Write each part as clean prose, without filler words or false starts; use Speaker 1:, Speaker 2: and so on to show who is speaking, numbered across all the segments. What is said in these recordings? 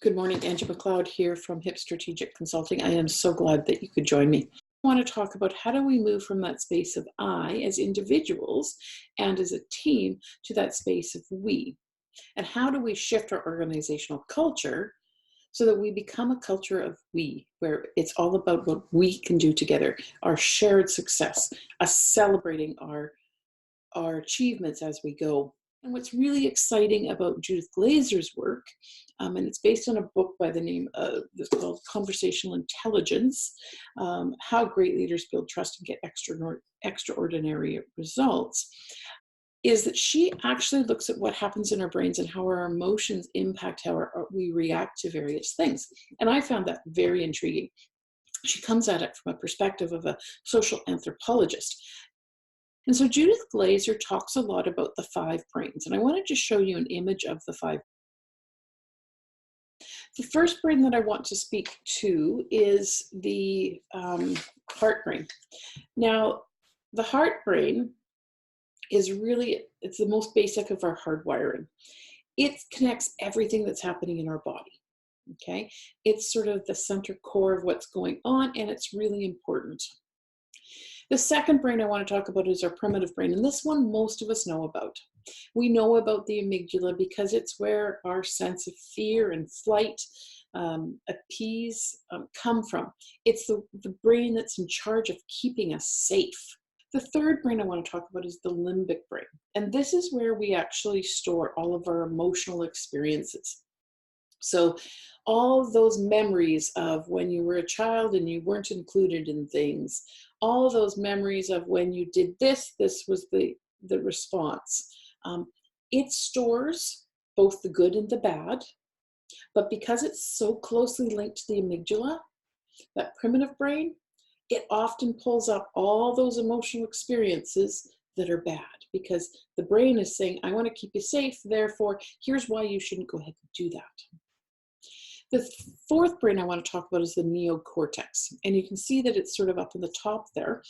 Speaker 1: Good morning, Angie McLeod here from HIP Strategic Consulting. I am so glad that you could join me. I want to talk about how do we move from that space of I as individuals and as a team to that space of we, and how do we shift our organizational culture so that we become a culture of we, where it's all about what we can do together, our shared success, us celebrating our achievements as we go. And what's really exciting about Judith Glazer's work, and it's based on a book by the name of, it's called Conversational Intelligence, How Great Leaders Build Trust and Get Extraordinary Results, is that she actually looks at what happens in our brains and how our emotions impact how we react to various things. And I found that very intriguing. She comes at it from a perspective of a social anthropologist. And so Judith Glazer talks a lot about the five brains, and I wanted to show you an image of the five. The first brain that I want to speak to is the heart brain. Now, the heart brain is really, it's the most basic of our hardwiring. It connects everything that's happening in our body, okay? It's sort of the center core of what's going on, and it's really important. The second brain I want to talk about is our primitive brain, and this one most of us know about. We know about the amygdala because it's where our sense of fear and flight, appease, come from. It's the brain that's in charge of keeping us safe. The third brain I want to talk about is the limbic brain, and this is where we actually store all of our emotional experiences. So all those memories of when you were a child and you weren't included in things, all those memories of when you did this was the response. It stores both the good and the bad, but because it's so closely linked to the amygdala, that primitive brain, it often pulls up all those emotional experiences that are bad because the brain is saying, I want to keep you safe, therefore, here's why you shouldn't go ahead and do that. The fourth brain I want to talk about is the neocortex, and you can see that it's sort of up in the top there,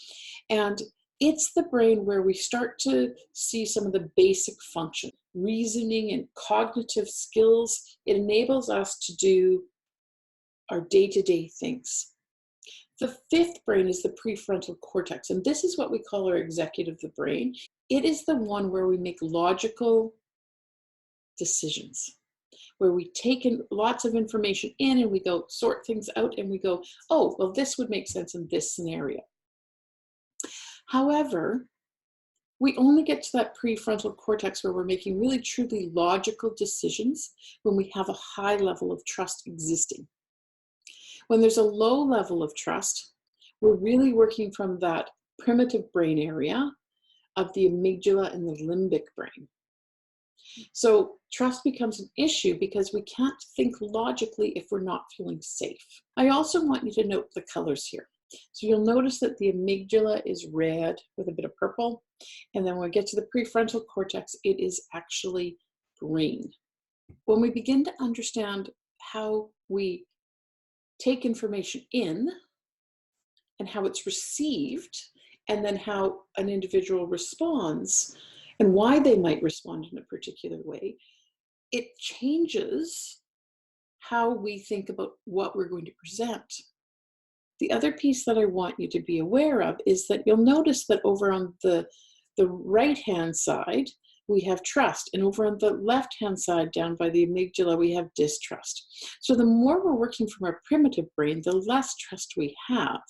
Speaker 1: and it's the brain where we start to see some of the basic function, reasoning and cognitive skills. It enables us to do our day-to-day things. The fifth brain is the prefrontal cortex, and this is what we call our executive brain. It is the one where we make logical decisions, where we take in lots of information in and we go sort things out and we go, oh, well, this would make sense in this scenario. However, we only get to that prefrontal cortex where we're making really truly logical decisions when we have a high level of trust existing. When there's a low level of trust, we're really working from that primitive brain area of the amygdala and the limbic brain. So trust becomes an issue because we can't think logically if we're not feeling safe. I also want you to note the colors here. So you'll notice that the amygdala is red with a bit of purple. And then when we get to the prefrontal cortex, it is actually green. When we begin to understand how we take information in and how it's received, and then how an individual responds, and why they might respond in a particular way, it changes how we think about what we're going to present. The other piece that I want you to be aware of is that you'll notice that over on the right-hand side, we have trust, and over on the left-hand side, down by the amygdala, we have distrust. So the more we're working from our primitive brain, the less trust we have.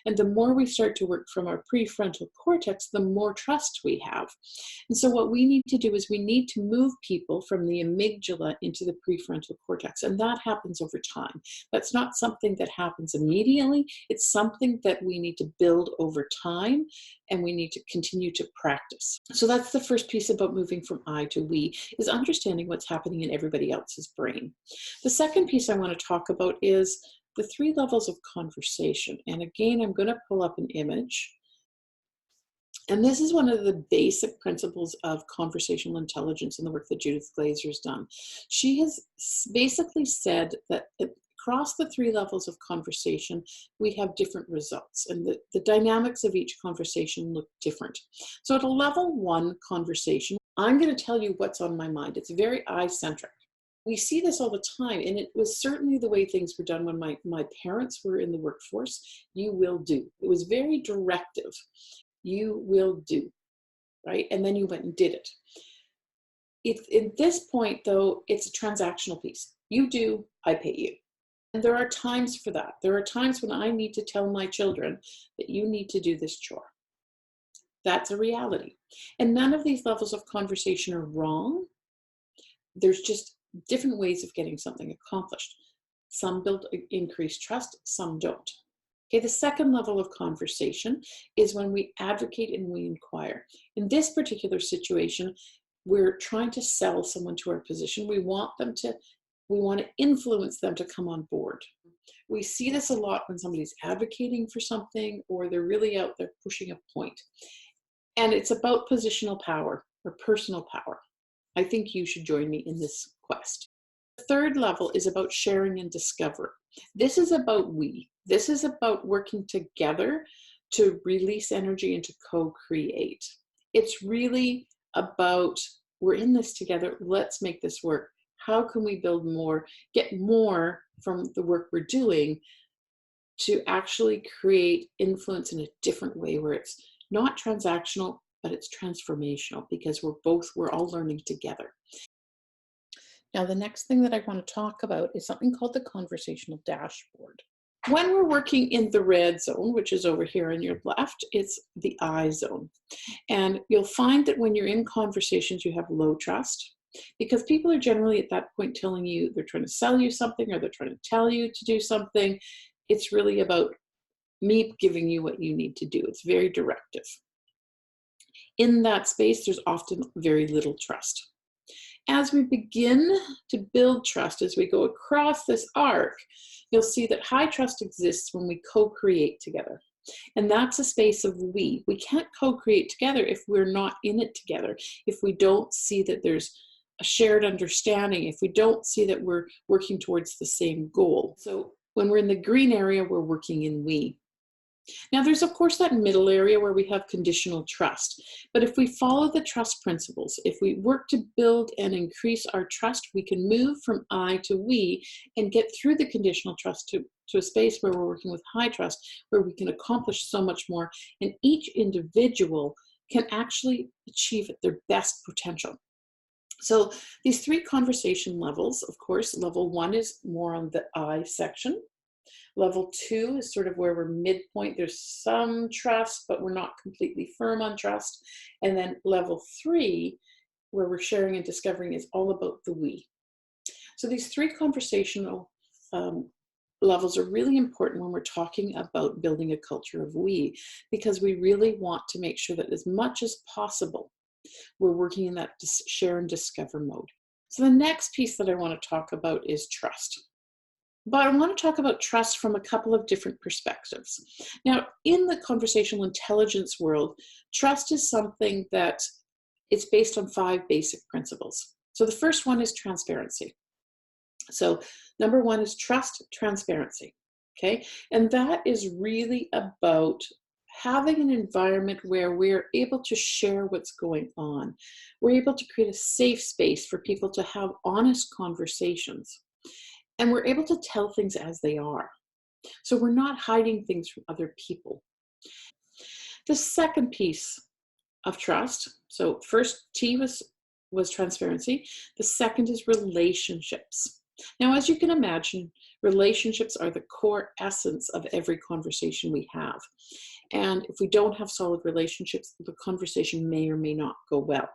Speaker 1: And the more we start to work from our prefrontal cortex, the more trust we have. And so what we need to do is we need to move people from the amygdala into the prefrontal cortex, and that happens over time. That's not something that happens immediately. It's something that we need to build over time, and we need to continue to practice. So that's the first piece about moving from I to we, is understanding what's happening in everybody else's brain. The second piece I want to talk about is the 3 levels of conversation. And again, I'm going to pull up an image. And this is one of the basic principles of conversational intelligence in the work that Judith Glazer has done. She has basically said that across the 3 levels of conversation, we have different results, and the dynamics of each conversation look different. So at a level 1 conversation, I'm going to tell you what's on my mind. It's very I-centric. We see this all the time, and it was certainly the way things were done when my parents were in the workforce. You will do. It was very directive. You will do, right? And then you went and did it. It's at this point, though, it's a transactional piece. You do, I pay you. And there are times for that. There are times when I need to tell my children that you need to do this chore. That's a reality. And none of these levels of conversation are wrong. There's just different ways of getting something accomplished. Some build increased trust, some don't. Okay, the second level of conversation is when we advocate and we inquire. In this particular situation, we're trying to sell someone to our position. We want to influence them to come on board. We see this a lot when somebody's advocating for something or they're really out there pushing a point. And it's about positional power or personal power. I think you should join me in this quest. The third level is about sharing and discover. This is about we. This is about working together to release energy and to co-create. It's really about, we're in this together, let's make this work. How can we build more, get more from the work we're doing to actually create influence in a different way where it's not transactional, but it's transformational because we're all learning together. Now, the next thing that I want to talk about is something called the conversational dashboard. When we're working in the red zone, which is over here on your left, it's the I zone. And you'll find that when you're in conversations, you have low trust because people are generally at that point telling you they're trying to sell you something or they're trying to tell you to do something. It's really about me giving you what you need to do. It's very directive. In that space, there's often very little trust. As we begin to build trust, as we go across this arc, you'll see that high trust exists when we co-create together. And that's a space of we. We can't co-create together if we're not in it together, if we don't see that there's a shared understanding, if we don't see that we're working towards the same goal. So when we're in the green area, we're working in we. Now, there's, of course, that middle area where we have conditional trust. But if we follow the trust principles, if we work to build and increase our trust, we can move from I to we and get through the conditional trust to a space where we're working with high trust, where we can accomplish so much more. And each individual can actually achieve at their best potential. So these three conversation levels, of course, level 1 is more on the I section. Level 2 is sort of where we're midpoint. There's some trust, but we're not completely firm on trust. And then level 3, where we're sharing and discovering, is all about the we. So these three conversational levels are really important when we're talking about building a culture of we, because we really want to make sure that as much as possible, we're working in that share and discover mode. So the next piece that I want to talk about is trust. But I want to talk about trust from a couple of different perspectives. Now, in the conversational intelligence world, trust is something that it's based on 5 basic principles. So the first one is transparency. So number 1 is trust, transparency, okay? And that is really about having an environment where we're able to share what's going on. We're able to create a safe space for people to have honest conversations. And we're able to tell things as they are. So we're not hiding things from other people. The second piece of trust, so first T was transparency. The second is relationships. Now, as you can imagine, relationships are the core essence of every conversation we have. And if we don't have solid relationships, the conversation may or may not go well.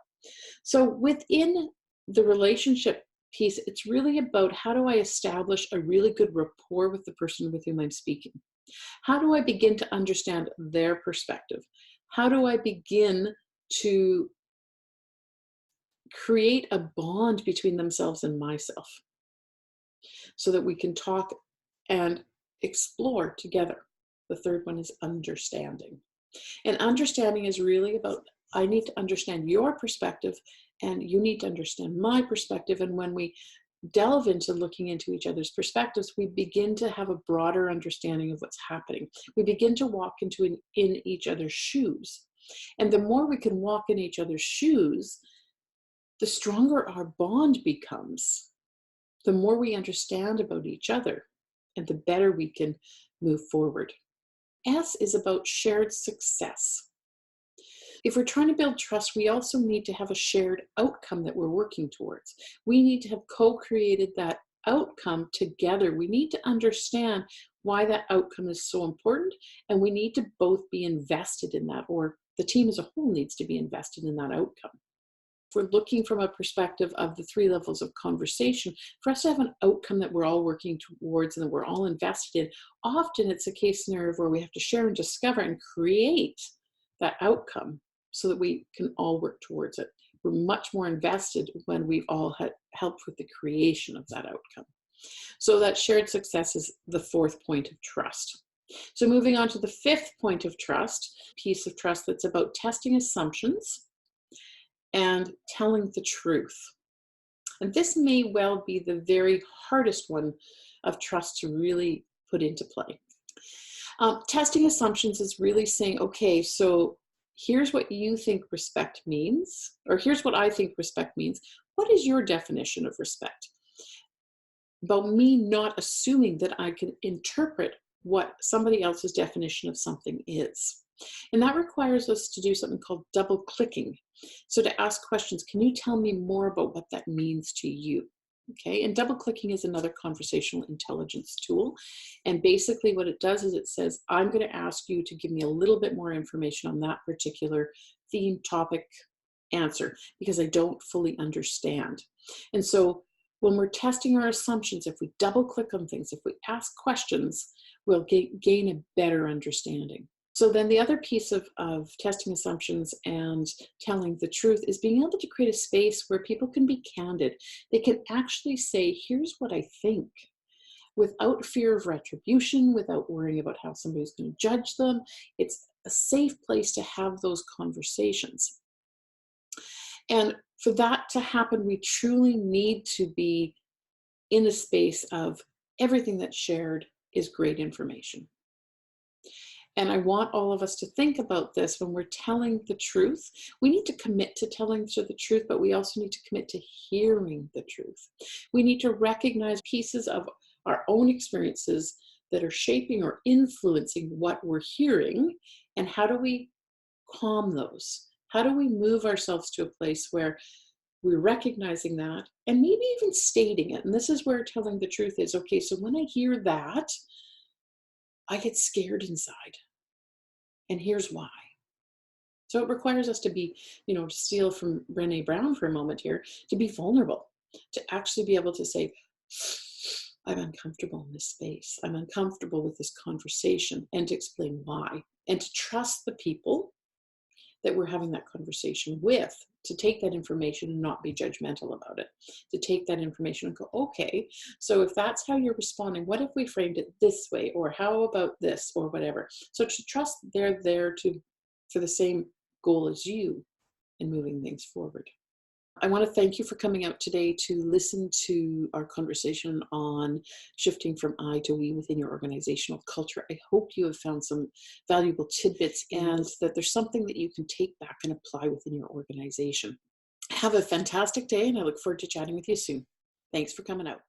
Speaker 1: So within the relationship piece, it's really about how do I establish a really good rapport with the person with whom I'm speaking? How do I begin to understand their perspective? How do I begin to create a bond between themselves and myself so that we can talk and explore together? The third one is understanding. And understanding is really about, I need to understand your perspective and you need to understand my perspective. And when we delve into looking into each other's perspectives, we begin to have a broader understanding of what's happening. We begin to walk in each other's shoes. And the more we can walk in each other's shoes, the stronger our bond becomes. the more we understand about each other and the better we can move forward. S is about shared success. If we're trying to build trust, we also need to have a shared outcome that we're working towards. We need to have co-created that outcome together. We need to understand why that outcome is so important, and we need to both be invested in that, or the team as a whole needs to be invested in that outcome. If we're looking from a perspective of the 3 levels of conversation, for us to have an outcome that we're all working towards and that we're all invested in, often it's a case scenario where we have to share and discover and create that outcome so that we can all work towards it. We're much more invested when we've all helped with the creation of that outcome. So that shared success is the 4th point of trust. So moving on to the 5th point of trust, piece of trust that's about testing assumptions and telling the truth. And this may well be the very hardest one of trust to really put into play. Testing assumptions is really saying, okay, so here's what you think respect means, or here's what I think respect means. What is your definition of respect? About me not assuming that I can interpret what somebody else's definition of something is. And that requires us to do something called double clicking. So to ask questions, can you tell me more about what that means to you? Okay, and double clicking is another conversational intelligence tool. And basically what it does is it says, I'm going to ask you to give me a little bit more information on that particular theme, topic, answer, because I don't fully understand. And so when we're testing our assumptions, if we double click on things, if we ask questions, we'll gain a better understanding. So then the other piece of testing assumptions and telling the truth is being able to create a space where people can be candid. They can actually say, here's what I think, without fear of retribution, without worrying about how somebody's going to judge them. It's a safe place to have those conversations. And for that to happen, we truly need to be in a space of everything that's shared is great information. And I want all of us to think about this when we're telling the truth. We need to commit to telling the truth, but we also need to commit to hearing the truth. We need to recognize pieces of our own experiences that are shaping or influencing what we're hearing, and how do we calm those? How do we move ourselves to a place where we're recognizing that and maybe even stating it? And this is where telling the truth is. Okay, so when I hear that, I get scared inside. And here's why. So it requires us to be, to steal from Brené Brown for a moment here, to be vulnerable, to actually be able to say, I'm uncomfortable in this space. I'm uncomfortable with this conversation, and to explain why. And to trust the people that we're having that conversation with, to take that information and not be judgmental about it, to take that information and go, okay, so if that's how you're responding, what if we framed it this way, or how about this, or whatever. So to trust they're there for the same goal as you in moving things forward. I want to thank you for coming out today to listen to our conversation on shifting from I to we within your organizational culture. I hope you have found some valuable tidbits and that there's something that you can take back and apply within your organization. Have a fantastic day, and I look forward to chatting with you soon. Thanks for coming out.